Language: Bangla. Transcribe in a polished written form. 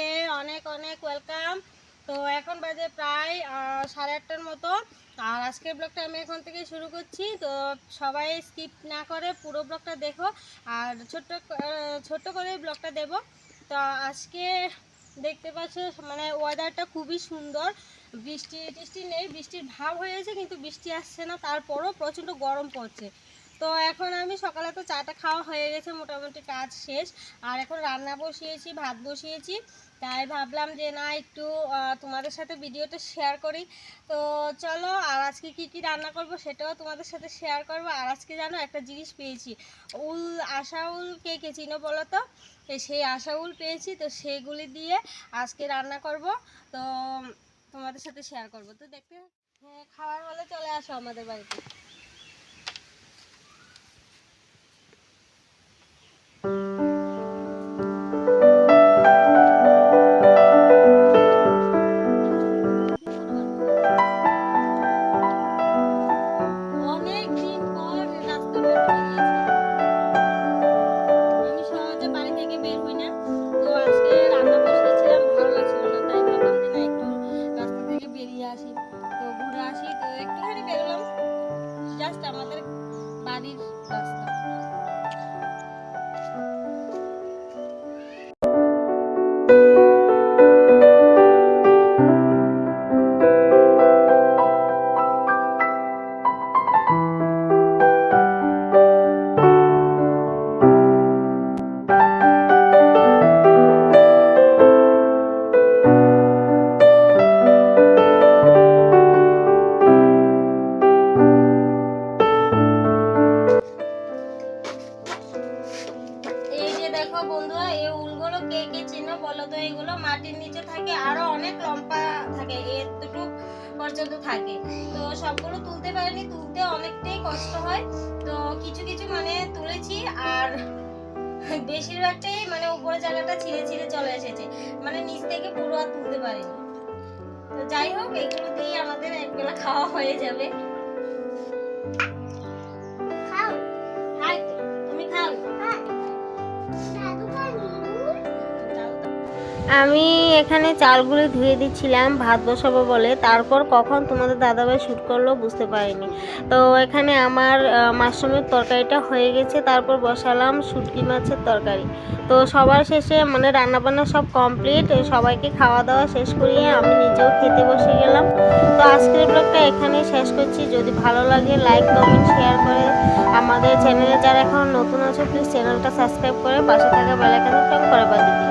সবাইকে অনেক অনেক ওয়েলকাম। তো এখন বাজে প্রায় 8:30টার মতো। আর আজকের ব্লগটা আমি এখন থেকে শুরু করছি। তো সবাই স্কিপ না করে পুরো ব্লগটা দেখো, আর ছোট্ট করে ব্লগটা দেব। তো আজকে দেখতে পাচ্ছ মানে ওয়েদারটা খুবই সুন্দর, বৃষ্টি টিষ্টি নেই, বৃষ্টির ভাব হয়েছে কিন্তু বৃষ্টি আসছে না, তারপরও প্রচণ্ড গরম পড়ছে। তো এখন আমি সকালে তো চাটা খাওয়া হয়ে গেছে, মোটামুটি কাজ শেষ। আর এখন রান্না বসিয়েছি, ভাত বসিয়েছি। তাই ভাবলাম যে না একটু তোমাদের সাথে ভিডিওটা শেয়ার করি। তো চলো, আর আজকে কি কি রান্না করব সেটাও তোমাদের সাথে শেয়ার করব। আর আজকে জানো একটা জিনিস পেয়েছি, আশা উল কে কে চিনো বলো তো? সেই আশা উল পেয়েছি, তো সেইগুলি দিয়ে আজকে রান্না করব। তো তোমাদের সাথে শেয়ার করব। তো দেখতে খাওয়ার হলে চলে আসো আমাদের বাড়িতে। আমাদের বাড়ির রাস্তা। দেখো বন্ধুরা, এই উলগুলো কে কে চিনো বলো তো? এগুলো মাটির নিচে থাকে, আরো অনেক লম্বা থাকে, এতটুকু পর্যন্ত থাকে। তো সবগুলো তুলতে পারিনি, তুলতে অনেকটাই কষ্ট হয়। তো কিছু কিছু মানে তুলেছি, আর বেশিরভাগটাই মানে উপরে জায়গাটা ছিঁড়ে ছিঁড়ে চলে এসেছে, মানে নিচ থেকে পুরো আর তুলতে পারিনি। তো যাই হোক, এগুলো দিয়ে আমাদের একবেলা খাওয়া হয়ে যাবে। খাও, হাই তুমি খাও। আমি এখানে চালগুলি ধুয়ে দিচ্ছিলাম ভাত বসাবো বলে, তারপর কখন তোমাদের দাদাভাই শ্যুট করলো বুঝতে পারিনি। তো এখানে আমার মাশরুমের তরকারিটা হয়ে গেছে, তারপর বসালাম শুটকি মাছের তরকারি। তো সবার শেষে মানে রান্নাবান্না সব কমপ্লিট, সবাইকে খাওয়া দাওয়া শেষ করিয়ে আমি নিজেও খেতে বসে গেলাম। তো আজকের ব্লগটা এখানেই শেষ করছি। যদি ভালো লাগে লাইক কমেন্ট শেয়ার করে, আমাদের চ্যানেলে যারা এখন নতুন আছে প্লিজ চ্যানেলটা সাবস্ক্রাইব করে পাশে থাকা বেল আইকনটা টং করে বাজিয়ে দিন।